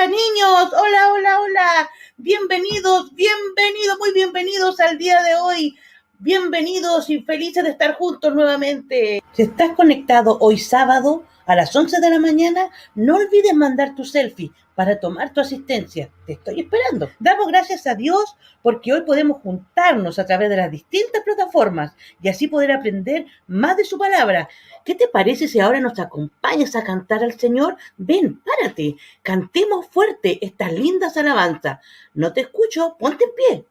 Hola niños, hola, hola, hola. Bienvenidos, muy bienvenidos al día de hoy. Bienvenidos y felices de estar juntos nuevamente. Si estás conectado hoy sábado a las 11 de la mañana, no olvides mandar tu selfie para tomar tu asistencia. Te estoy esperando. Damos gracias a Dios porque hoy podemos juntarnos a través de las distintas plataformas y así poder aprender más de su palabra. ¿Qué te parece si ahora nos acompañas a cantar al Señor? Ven, párate, cantemos fuerte estas lindas alabanzas. No te escucho, ponte en pie.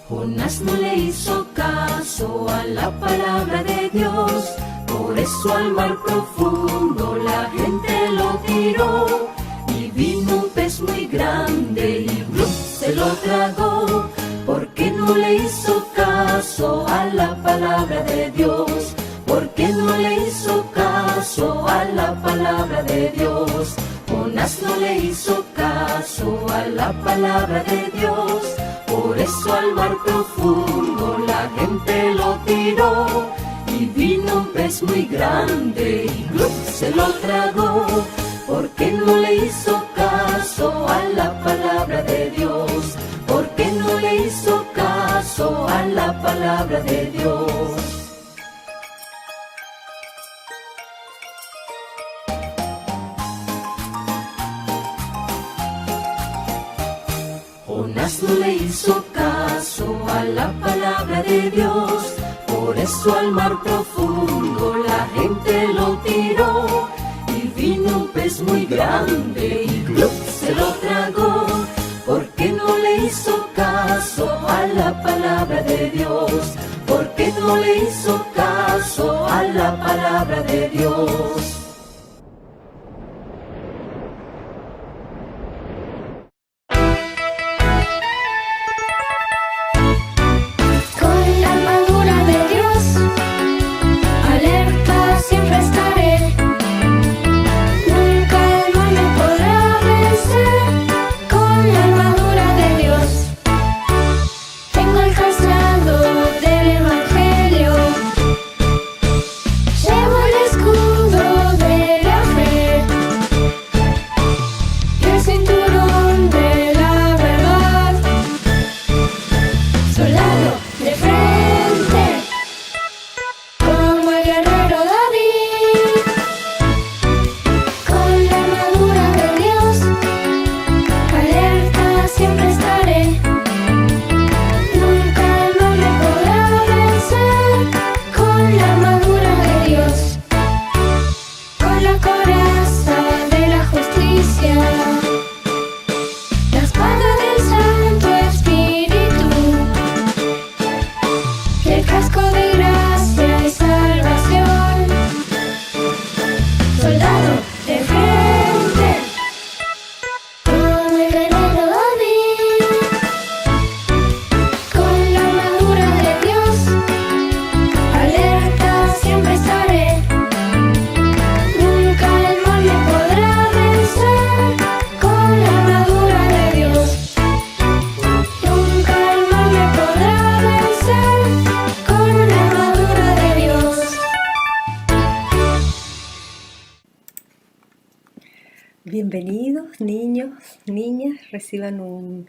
Jonás no le hizo caso a la palabra de Dios, por eso al mar profundo la gente lo tiró. Y vino un pez muy grande y ¡blup! Se lo tragó, porque no le hizo caso a la palabra de Dios, porque no le hizo caso a la palabra de Dios. Jonás no le hizo caso a la palabra de Dios, por eso al mar profundo la gente lo tiró. Y vino un pez muy grande y ¡blup! Se lo tragó, porque no le hizo caso a la palabra de Dios, porque no le hizo caso a la palabra de Dios. Jonás no le hizo caso a la palabra de Dios, por eso al mar profundo la gente lo tiró. Y vino un pez muy grande y ¡blup! Se lo tragó, porque no le hizo caso a la palabra de Dios, porque no le hizo caso a la palabra de Dios. Bienvenidos niños, niñas, reciban un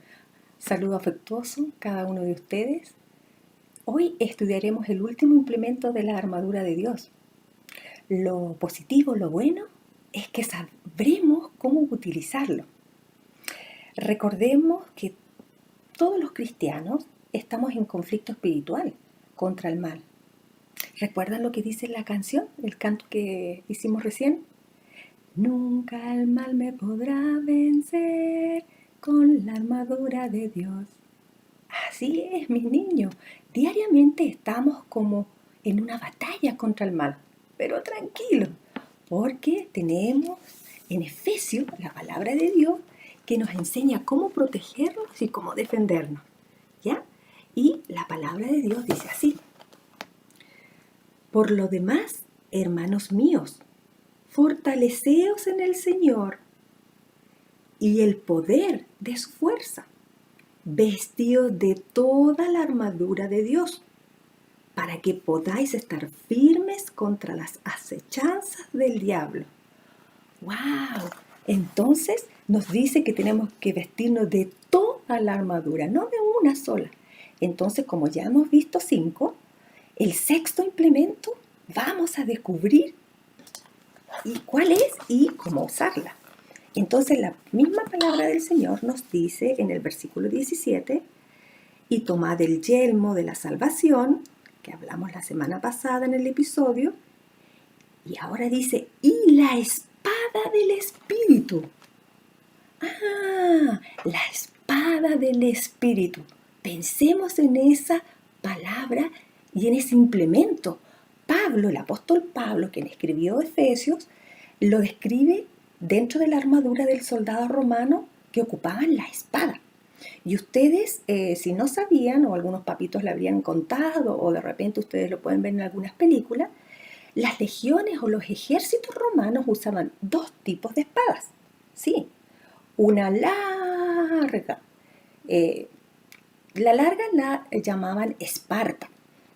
saludo afectuoso cada uno de ustedes. Hoy estudiaremos el último implemento de la armadura de Dios. Lo positivo, lo bueno, es que sabremos cómo utilizarlo. Recordemos que todos los cristianos estamos en conflicto espiritual contra el mal. ¿Recuerdan lo que dice la canción, el canto que hicimos recién? Nunca el mal me podrá vencer con la armadura de Dios. Así es, mis niños. Diariamente estamos como en una batalla contra el mal. Pero tranquilos, porque tenemos en Efesios la palabra de Dios que nos enseña cómo protegernos y cómo defendernos. ¿Ya? Y la palabra de Dios dice así: por lo demás, hermanos míos, fortaleceos en el Señor y el poder de su fuerza. vestidos de toda la armadura de Dios, para que podáis estar firmes contra las acechanzas del diablo. ¡Wow! Entonces nos dice que tenemos que vestirnos de toda la armadura, no de una sola. Entonces, como ya hemos visto 5, el sexto implemento vamos a descubrir y cuál es y cómo usarla. Entonces, la misma palabra del Señor nos dice en el versículo 17, y tomad el yelmo de la salvación, que hablamos la semana pasada en el episodio, y ahora dice, y la espada del Espíritu. Ah, la espada del Espíritu. Pensemos en esa palabra y en ese implemento. Pablo, el apóstol Pablo, quien escribió Efesios, lo describe dentro de la armadura del soldado romano que ocupaban la espada. Y ustedes, si no sabían, o algunos papitos le habrían contado, o de repente ustedes lo pueden ver en algunas películas, las legiones o los ejércitos romanos usaban 2 tipos de espadas. Sí, una larga. La larga la llamaban esparta.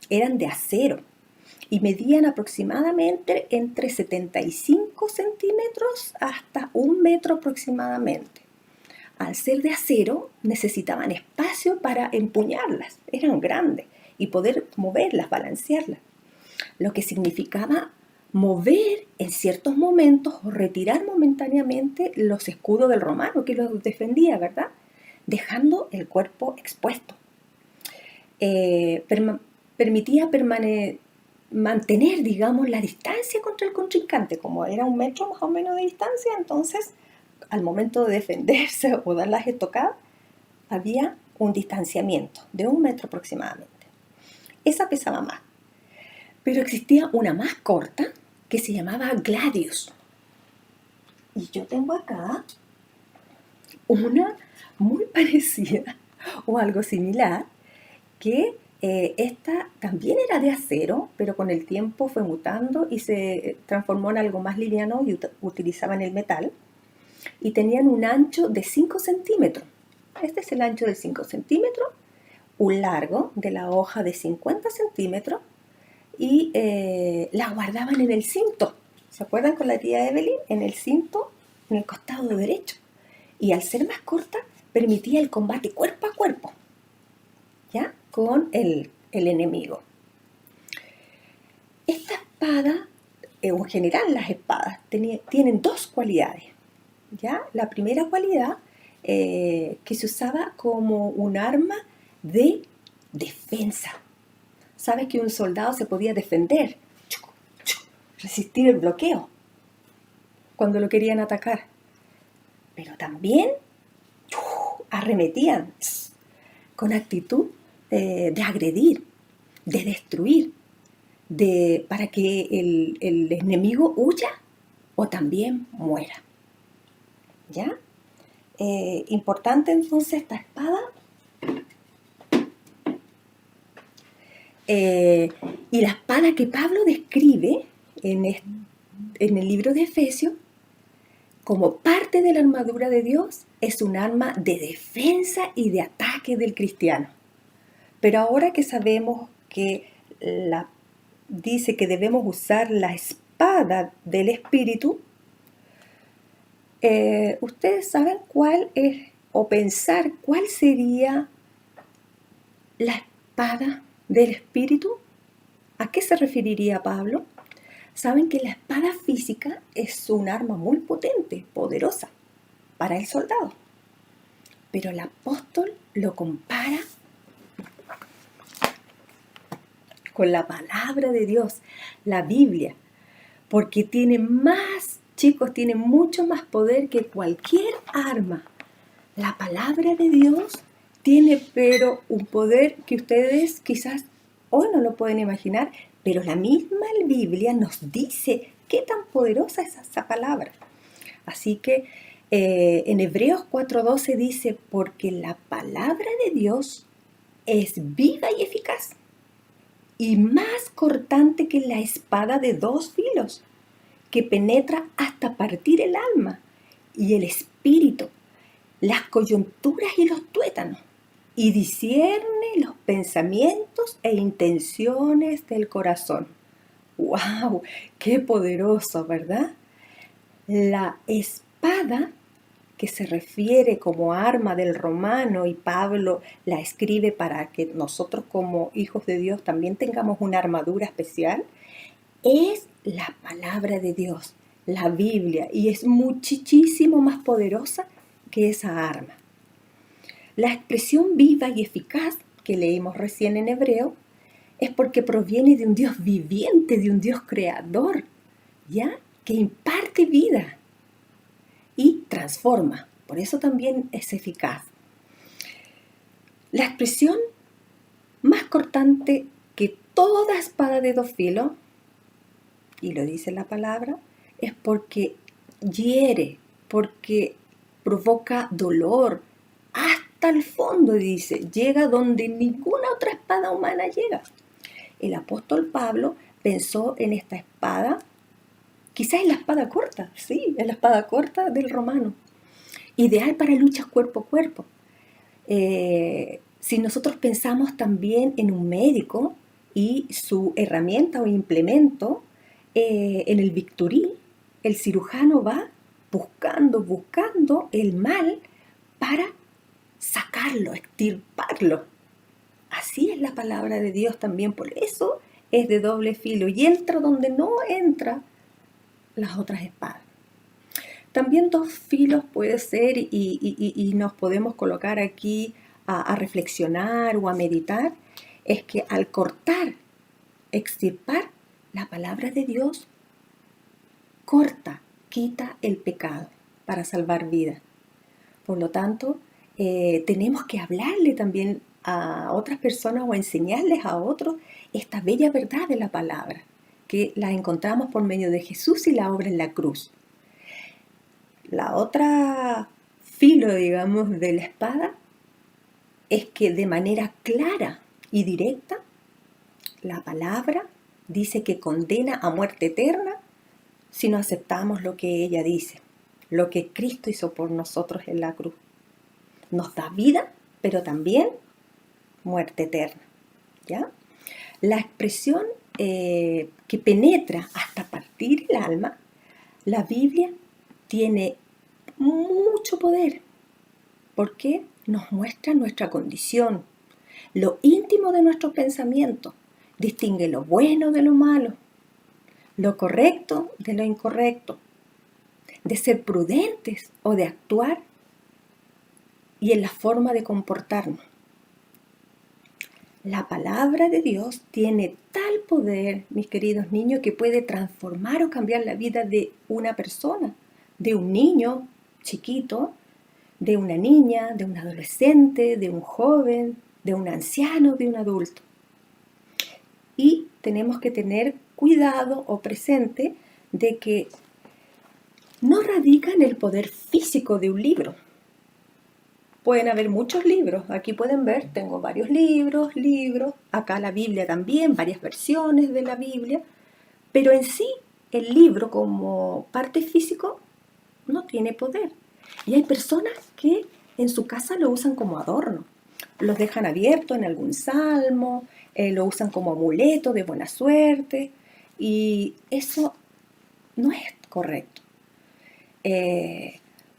Eran de acero y medían aproximadamente entre 75 centímetros hasta 1 metro aproximadamente. Al ser de acero, necesitaban espacio para empuñarlas. Eran grandes y poder moverlas, balancearlas. Lo que significaba mover en ciertos momentos o retirar momentáneamente los escudos del romano que los defendía, ¿verdad? Dejando el cuerpo expuesto. Permitía mantener, digamos, la distancia contra el contrincante. Como era 1 metro más o menos de distancia, entonces al momento de defenderse o dar las estocadas, había un distanciamiento de 1 metro aproximadamente. Esa pesaba más. Pero existía una más corta que se llamaba gladius. Y yo tengo acá una muy parecida o algo similar, que esta también era de acero, pero con el tiempo fue mutando y se transformó en algo más liviano y utilizaban el metal. Y tenían un ancho de 5 centímetros. Este es el ancho de 5 centímetros, un largo de la hoja de 50 centímetros, y la guardaban en el cinto. ¿Se acuerdan con la tía Evelyn? En el cinto, en el costado derecho. Y al ser más corta, permitía el combate cuerpo a cuerpo, ¿ya? Con el enemigo. Esta espada, en general las espadas, tienen 2 cualidades, ¿ya? La primera cualidad, que se usaba como un arma de defensa. Sabes que un soldado se podía defender, resistir el bloqueo cuando lo querían atacar, pero también arremetían con actitud de agredir, de destruir, para que el enemigo huya o también muera. ¿Ya? Importante entonces esta espada. Y la espada que Pablo describe en el libro de Efesios como parte de la armadura de Dios es un arma de defensa y de ataque del cristiano. Pero ahora que sabemos que dice que debemos usar la espada del Espíritu, ustedes saben cuál es, o pensar cuál sería la espada del Espíritu. ¿A qué se referiría Pablo? Saben que la espada física es un arma muy potente, poderosa para el soldado. Pero el apóstol lo compara con la palabra de Dios, la Biblia, porque tiene más, chicos, tiene mucho más poder que cualquier arma. La palabra de Dios tiene, pero un poder que ustedes quizás hoy no lo pueden imaginar, pero la misma Biblia nos dice qué tan poderosa es esa palabra. Así que en Hebreos 4:12 dice, porque la palabra de Dios es viva y eficaz, y más cortante que la espada de 2 filos, que penetra hasta partir el alma y el espíritu, las coyunturas y los tuétanos. y discierne los pensamientos e intenciones del corazón. ¡Wow! ¡Qué poderoso!, ¿verdad? La espada, que se refiere como arma del romano, y Pablo la escribe para que nosotros como hijos de Dios también tengamos una armadura especial, es la palabra de Dios, la Biblia, y es muchísimo más poderosa que esa arma. La expresión viva y eficaz que leímos recién en hebreo es porque proviene de un Dios viviente, de un Dios creador, ¿ya? Que imparte vida y transforma. Por eso también es eficaz. La expresión más cortante que toda espada de dos filos, y lo dice la palabra, es porque hiere, porque provoca dolor, hasta el fondo, dice, llega donde ninguna otra espada humana llega. El apóstol Pablo pensó en esta espada, quizás en la espada corta, sí, en la espada corta del romano, ideal para luchas cuerpo a cuerpo. Si nosotros pensamos también en un médico y su herramienta o implemento, en el bisturí, el cirujano va buscando el mal para sacarlo, extirparlo. Así es la palabra de Dios también, por eso es de doble filo y entra donde no entra las otras espadas. También dos filos puede ser, y nos podemos colocar aquí a reflexionar o a meditar, es que al cortar, extirpar, la palabra de Dios corta, quita el pecado para salvar vidas. Por lo tanto, tenemos que hablarle también a otras personas o enseñarles a otros esta bella verdad de la palabra, que la encontramos por medio de Jesús y la obra en la cruz. La otra filo, digamos, de la espada es que de manera clara y directa la palabra dice que condena a muerte eterna si no aceptamos lo que ella dice, lo que Cristo hizo por nosotros en la cruz. Nos da vida, pero también muerte eterna, ¿ya? La expresión que penetra hasta partir el alma, la Biblia tiene mucho poder, porque nos muestra nuestra condición, lo íntimo de nuestros pensamientos, distingue lo bueno de lo malo, lo correcto de lo incorrecto, de ser prudentes o de actuar y en la forma de comportarnos. La palabra de Dios tiene tal poder, mis queridos niños, que puede transformar o cambiar la vida de una persona, de un niño chiquito, de una niña, de un adolescente, de un joven, de un anciano, de un adulto. Y tenemos que tener cuidado o presente de que no radica en el poder físico de un libro. Pueden haber muchos libros, aquí pueden ver, tengo varios libros, acá la Biblia también, varias versiones de la Biblia, pero en sí el libro como parte físico no tiene poder. Y hay personas que en su casa lo usan como adorno, los dejan abiertos en algún salmo, lo usan como amuleto de buena suerte, y eso no es correcto.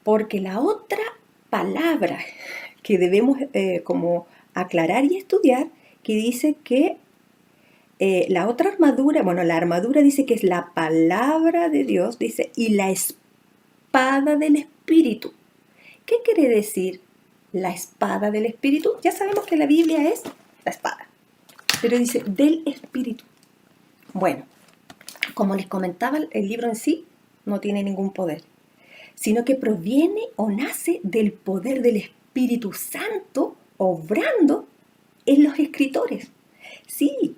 Porque la otra palabra que debemos como aclarar y estudiar, que dice que la otra armadura, bueno, la armadura dice que es la palabra de Dios, dice, y la espada del Espíritu. ¿Qué quiere decir la espada del Espíritu? Ya sabemos que la Biblia es la espada, pero dice del Espíritu. Bueno, como les comentaba, el libro en sí no tiene ningún poder, sino que proviene o nace del poder del Espíritu Santo obrando en los escritores. Sí,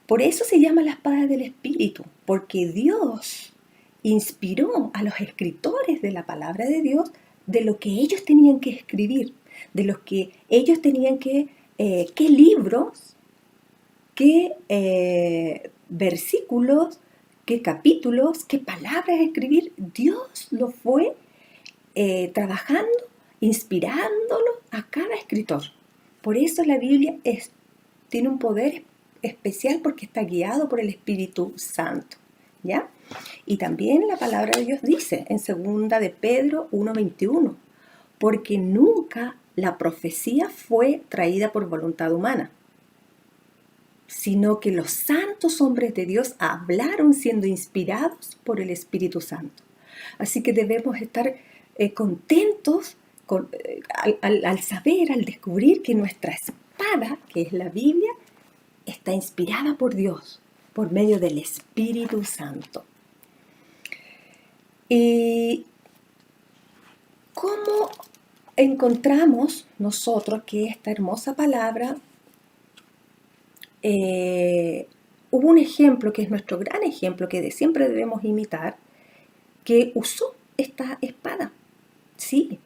por eso se llama la espada del Espíritu, porque Dios inspiró a los escritores de la palabra de Dios de lo que ellos tenían que escribir, de los que ellos tenían que, qué libros, qué versículos, qué capítulos, qué palabras escribir. Dios lo fue trabajando, inspirándolo a cada escritor. Por eso la Biblia tiene un poder especial porque está guiado por el Espíritu Santo, ¿ya? Y también la palabra de Dios dice en 2 de Pedro 1:21, porque nunca la profecía fue traída por voluntad humana, sino que los santos hombres de Dios hablaron siendo inspirados por el Espíritu Santo. Así que debemos estar contentos al saber, al descubrir que nuestra espada, que es la Biblia, está inspirada por Dios, por medio del Espíritu Santo. ¿Y cómo encontramos nosotros que esta hermosa palabra? Hubo un ejemplo que es nuestro gran ejemplo que siempre debemos imitar, que usó esta espada. Sí,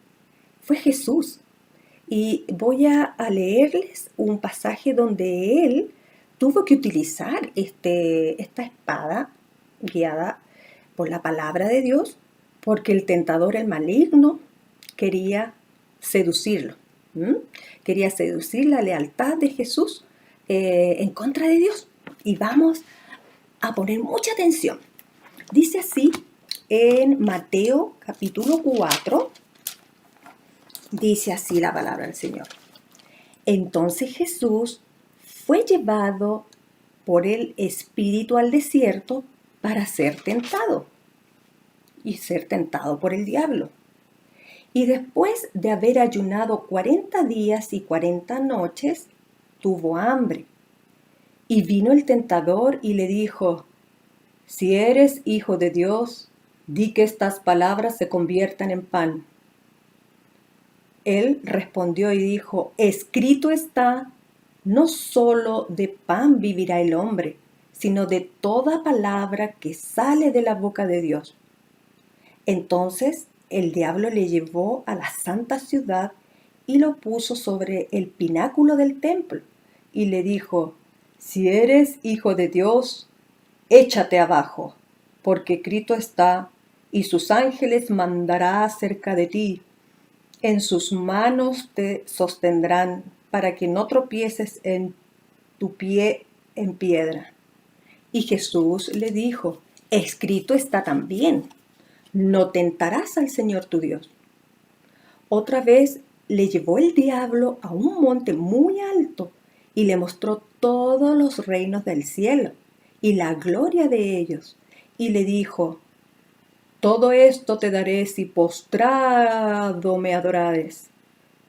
fue Jesús. Y voy a leerles un pasaje donde él tuvo que utilizar esta espada guiada por la palabra de Dios, porque el tentador, el maligno, quería seducirlo. Quería seducir la lealtad de Jesús en contra de Dios. Y vamos a poner mucha atención. Dice así en Mateo capítulo 4, dice así la palabra del Señor. Entonces Jesús fue llevado por el Espíritu al desierto para ser tentado y ser tentado por el diablo. Y después de haber ayunado 40 días y 40 noches, tuvo hambre. Y vino el tentador y le dijo, si eres hijo de Dios, di que estas palabras se conviertan en pan. Él respondió y dijo, escrito está, no solo de pan vivirá el hombre, sino de toda palabra que sale de la boca de Dios. Entonces el diablo le llevó a la santa ciudad y lo puso sobre el pináculo del templo y le dijo, si eres hijo de Dios, échate abajo, porque escrito está, y sus ángeles mandará acerca de ti. En sus manos te sostendrán para que no tropieces en tu pie en piedra. Y Jesús le dijo, escrito está también, no tentarás al Señor tu Dios. Otra vez le llevó el diablo a un monte muy alto y le mostró todos los reinos del cielo y la gloria de ellos. Y le dijo, todo esto te daré si postrado me adorares.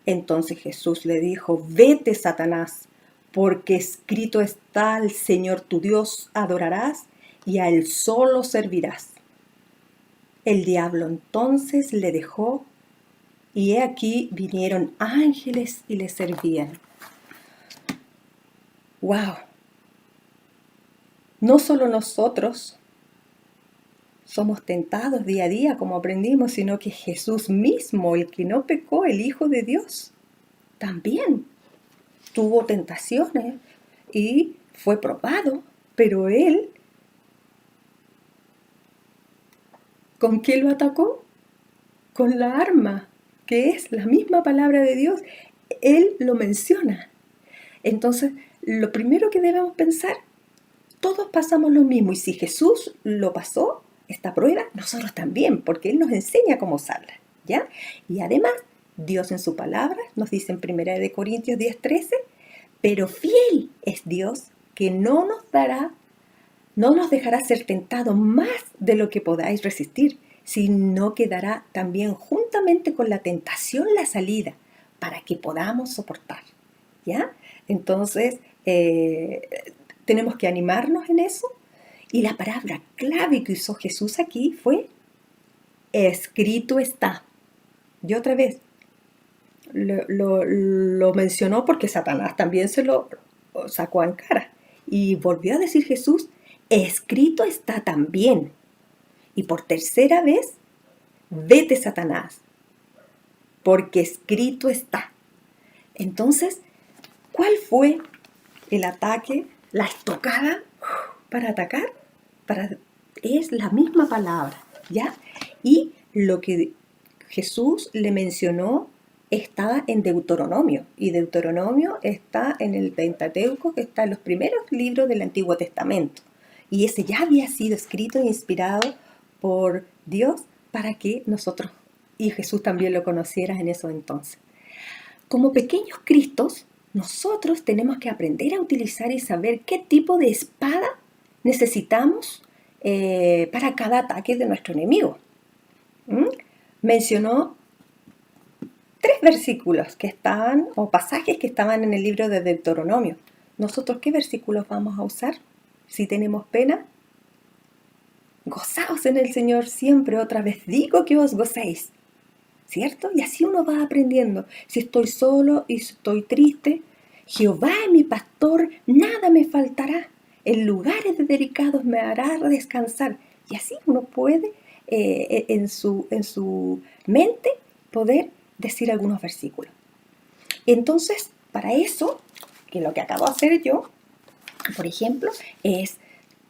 Entonces Jesús le dijo, vete, Satanás, porque escrito está, al Señor tu Dios adorarás y a Él solo servirás. El diablo entonces le dejó, y he aquí vinieron ángeles y le servían. ¡Wow! No solo nosotros somos tentados día a día, como aprendimos, sino que Jesús mismo, el que no pecó, el Hijo de Dios, también tuvo tentaciones y fue probado, pero Él, ¿con qué lo atacó? Con la arma, que es la misma palabra de Dios. Él lo menciona. Entonces, lo primero que debemos pensar, todos pasamos lo mismo, y si Jesús lo pasó, esta prueba, nosotros también, porque Él nos enseña cómo usarla, ¿ya? Y además, Dios en su palabra nos dice en 1 Corintios 10:13, pero fiel es Dios, que no nos dejará ser tentados más de lo que podáis resistir, sino que dará también juntamente con la tentación la salida, para que podamos soportar, ¿ya? Entonces, tenemos que animarnos en eso. Y la palabra clave que usó Jesús aquí fue, escrito está. Y otra vez, lo mencionó porque Satanás también se lo sacó en cara. Y volvió a decir Jesús, escrito está también. Y por tercera vez, vete, Satanás, porque escrito está. Entonces, ¿cuál fue el ataque, la estocada para atacar? Es la misma palabra, ¿ya? Y lo que Jesús le mencionó estaba en Deuteronomio, y Deuteronomio está en el Pentateuco, que está en los primeros libros del Antiguo Testamento. Y ese ya había sido escrito e inspirado por Dios para que nosotros y Jesús también lo conociera en esos entonces. Como pequeños Cristos, nosotros tenemos que aprender a utilizar y saber qué tipo de espada necesitamos para cada ataque de nuestro enemigo. Mencionó 3 versículos que estaban, o pasajes que estaban en el libro de Deuteronomio. ¿Nosotros qué versículos vamos a usar? Si tenemos pena, gozaos en el Señor siempre, otra vez digo que os gocéis, ¿cierto? Y así uno va aprendiendo. Si estoy solo y estoy triste, Jehová es mi pastor, nada me faltará. En lugares delicados me hará descansar. Y así uno puede en su mente poder decir algunos versículos. Entonces, para eso, que lo que acabo de hacer yo, por ejemplo, es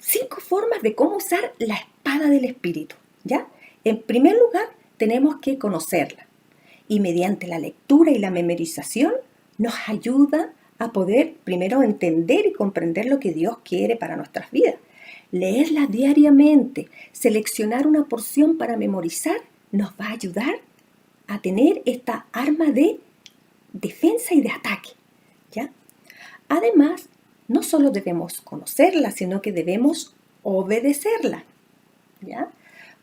5 formas de cómo usar la espada del Espíritu, ¿ya? En primer lugar, tenemos que conocerla. Y mediante la lectura y la memorización, nos ayuda a poder primero entender y comprender lo que Dios quiere para nuestras vidas. Leerla diariamente, seleccionar una porción para memorizar, nos va a ayudar a tener esta arma de defensa y de ataque, ¿ya? Además, no solo debemos conocerla, sino que debemos obedecerla, ¿ya?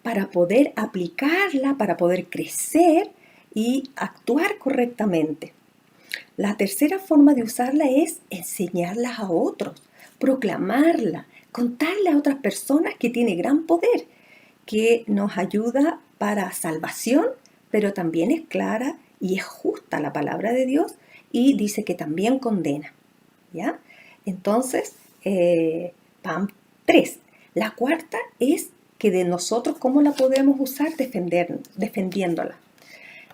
Para poder aplicarla, para poder crecer y actuar correctamente. La tercera forma de usarla es enseñarla a otros, proclamarla, contarle a otras personas que tiene gran poder, que nos ayuda para salvación, pero también es clara y es justa la palabra de Dios y dice que también condena, ¿ya? Entonces, 3. La cuarta es que de nosotros, ¿cómo la podemos usar? Defendiéndola.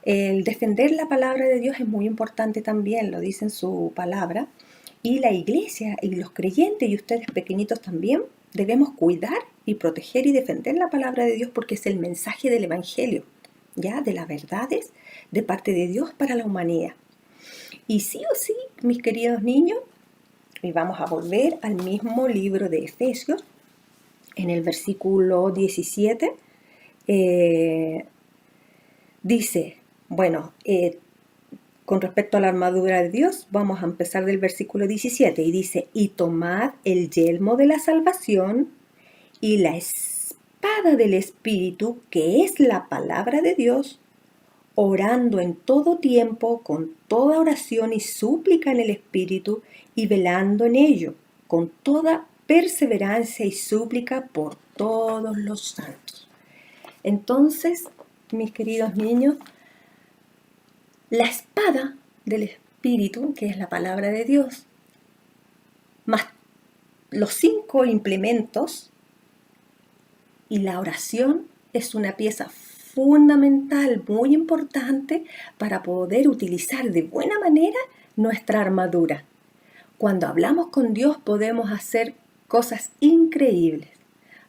El defender la palabra de Dios es muy importante también, lo dice en su palabra. Y la iglesia y los creyentes y ustedes pequeñitos también debemos cuidar y proteger y defender la palabra de Dios porque es el mensaje del Evangelio, ¿ya? De las verdades de parte de Dios para la humanidad. Y sí o sí, mis queridos niños, y vamos a volver al mismo libro de Efesios, en el versículo 17, dice, bueno, con respecto a la armadura de Dios, vamos a empezar del versículo 17, y dice, y tomad el yelmo de la salvación y la espada del Espíritu, que es la palabra de Dios, orando en todo tiempo, con toda oración y súplica en el Espíritu, y velando en ello, con toda perseverancia y súplica por todos los santos. Entonces, mis queridos niños, la espada del Espíritu, que es la palabra de Dios, más los 5 implementos y la oración es una pieza fundamental, muy importante para poder utilizar de buena manera nuestra armadura. Cuando hablamos con Dios podemos hacer cosas increíbles.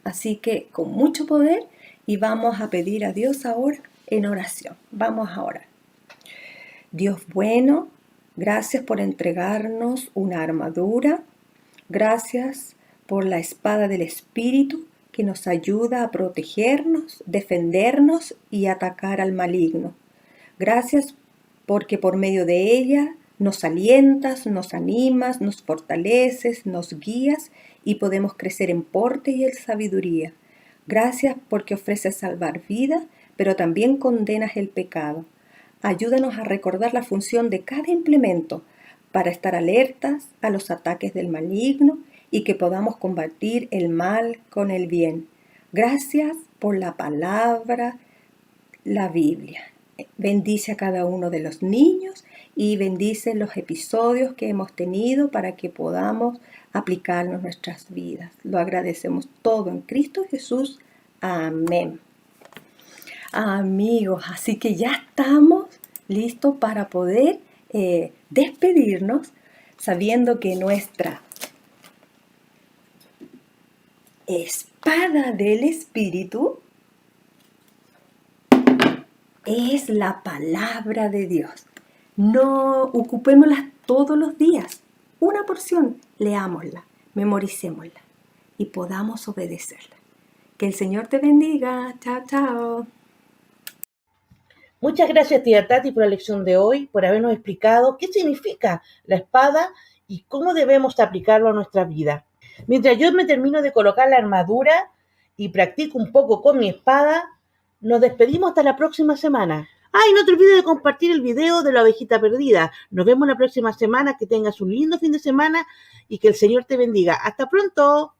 Así que con mucho poder y vamos a pedir a Dios ahora en oración. Vamos a orar. Dios bueno, gracias por entregarnos una armadura. Gracias por la espada del Espíritu que nos ayuda a protegernos, defendernos y atacar al maligno. Gracias porque por medio de ella nos alientas, nos animas, nos fortaleces, nos guías y podemos crecer en porte y en sabiduría. Gracias porque ofreces salvar vida, pero también condenas el pecado. Ayúdanos a recordar la función de cada implemento para estar alertas a los ataques del maligno y que podamos combatir el mal con el bien. Gracias por la palabra, la Biblia. Bendice a cada uno de los niños y bendice los episodios que hemos tenido para que podamos aplicarlos en nuestras vidas. Lo agradecemos todo en Cristo Jesús. Amén. Amigos, así que ya estamos listos para poder despedirnos sabiendo que nuestra espada del Espíritu es la palabra de Dios. No ocupémoslas todos los días. Una porción, leámosla, memoricémosla y podamos obedecerla. Que el Señor te bendiga. Chao, chao. Muchas gracias, tía Tati, por la lección de hoy, por habernos explicado qué significa la espada y cómo debemos aplicarlo a nuestra vida. Mientras yo me termino de colocar la armadura y practico un poco con mi espada, nos despedimos hasta la próxima semana. Y no te olvides de compartir el video de la ovejita perdida. Nos vemos la próxima semana. Que tengas un lindo fin de semana y que el Señor te bendiga. ¡Hasta pronto!